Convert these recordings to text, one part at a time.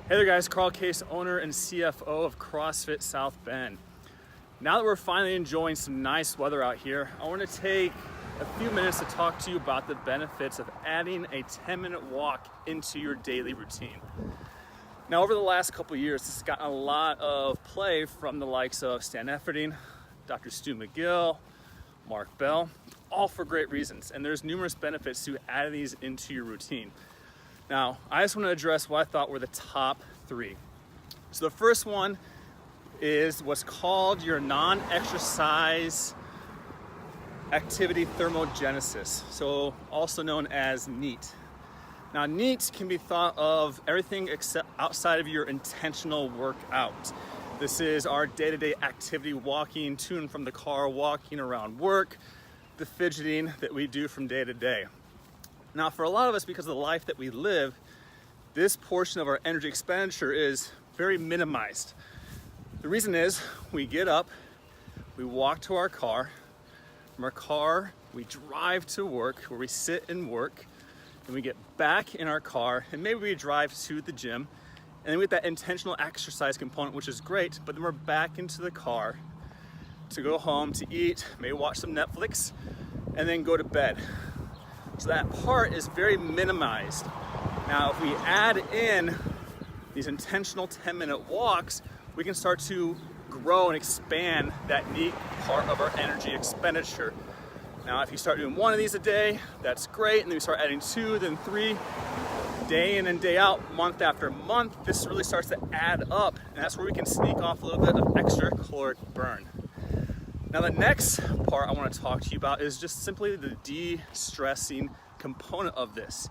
Hey there guys, Carl Case, owner and CFO of CrossFit South Bend. Now that we're finally enjoying some nice weather out here, I want to take a few minutes to talk to you about the benefits of adding a 10-minute walk into your daily routine. Now over the last couple of years, this has gotten a lot of play from the likes of Stan Efferding, Dr. Stu McGill, Mark Bell, all for great reasons. And there's numerous benefits to adding these into your routine. Now, I just want to address what I thought were the top three. So the first one is what's called your non-exercise activity thermogenesis, so also known as NEAT. Now, NEAT can be thought of everything except outside of your intentional workout. This is our day-to-day activity, walking to and from the car, walking around work, the fidgeting that we do from day to day. Now, for a lot of us, because of the life that we live, this portion of our energy expenditure is very minimized. The reason is we get up, we walk to our car, from our car we drive to work where we sit and work, and we get back in our car and maybe we drive to the gym, and then we get that intentional exercise component, which is great, but then we're back into the car to go home to eat, maybe watch some Netflix, and then go to bed. So that part is very minimized. Now, if we add in these intentional 10-minute walks, we can start to grow and expand that neat part of our energy expenditure. Now, if you start doing one of these a day, that's great. And then we start adding 2, then 3, day in and day out, month after month, this really starts to add up. And that's where we can sneak off a little bit of extra caloric burn. Now, the next part I want to talk to you about is just simply the de-stressing component of this.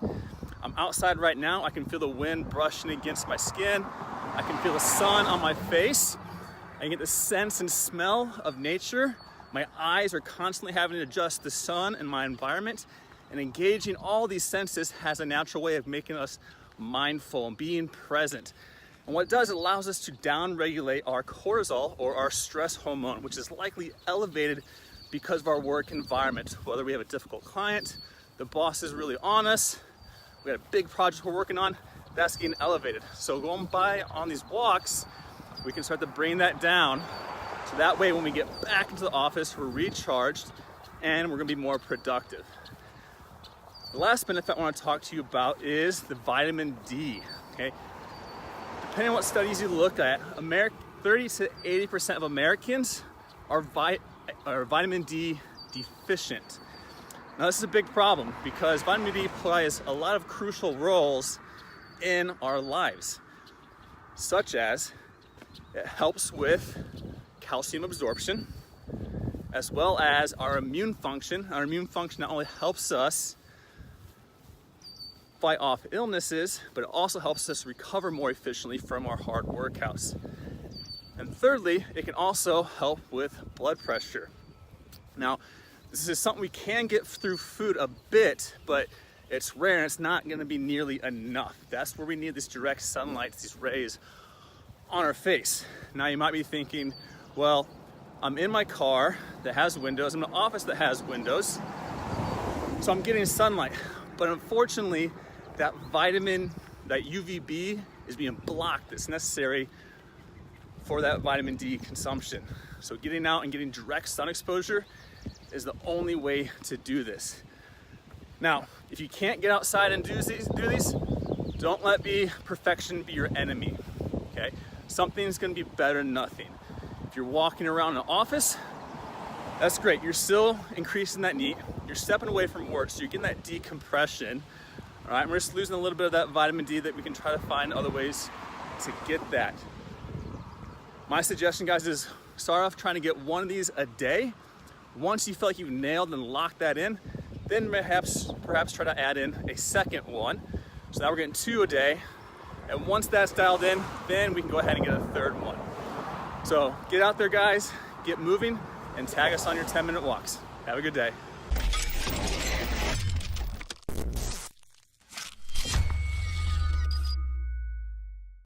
I'm outside right now. I can feel the wind brushing against my skin. I can feel the sun on my face. I can get the sense and smell of nature. My eyes are constantly having to adjust the sun and my environment. And engaging all these senses has a natural way of making us mindful and being present. And what it does, it allows us to down-regulate our cortisol, or our stress hormone, which is likely elevated because of our work environment. Whether we have a difficult client, the boss is really on us, we got a big project we're working on, that's getting elevated. So going by on these walks, we can start to bring that down. So that way when we get back into the office, we're recharged and we're gonna be more productive. The last benefit I want to talk to you about is the vitamin D, okay? Depending on what studies you look at, 30 to 80% of Americans are vitamin D deficient. Now, this is a big problem because vitamin D plays a lot of crucial roles in our lives, such as it helps with calcium absorption, as well as our immune function. Our immune function not only helps us fight off illnesses, but it also helps us recover more efficiently from our hard workouts. And thirdly, it can also help with blood pressure. Now, this is something we can get through food a bit, but it's rare and it's not gonna be nearly enough. That's where we need this direct sunlight, these rays on our face. Now you might be thinking, well, I'm in my car that has windows, I'm in an office that has windows, so I'm getting sunlight. But unfortunately, that UVB is being blocked. It's necessary for that vitamin D consumption. So getting out and getting direct sun exposure is the only way to do this. Now, if you can't get outside and do these, don't let perfection be your enemy, okay? Something's gonna be better than nothing. If you're walking around an office, that's great. You're still increasing that NEAT. You're stepping away from work, so you're getting that decompression. All right, we're just losing a little bit of that vitamin D that we can try to find other ways to get that. My suggestion, guys, is start off trying to get one of these a day. Once you feel like you've nailed and locked that in, then perhaps try to add in a second one. So now we're getting 2 a day. And once that's dialed in, then we can go ahead and get a third one. So get out there, guys, get moving, and tag us on your 10-minute walks. Have a good day.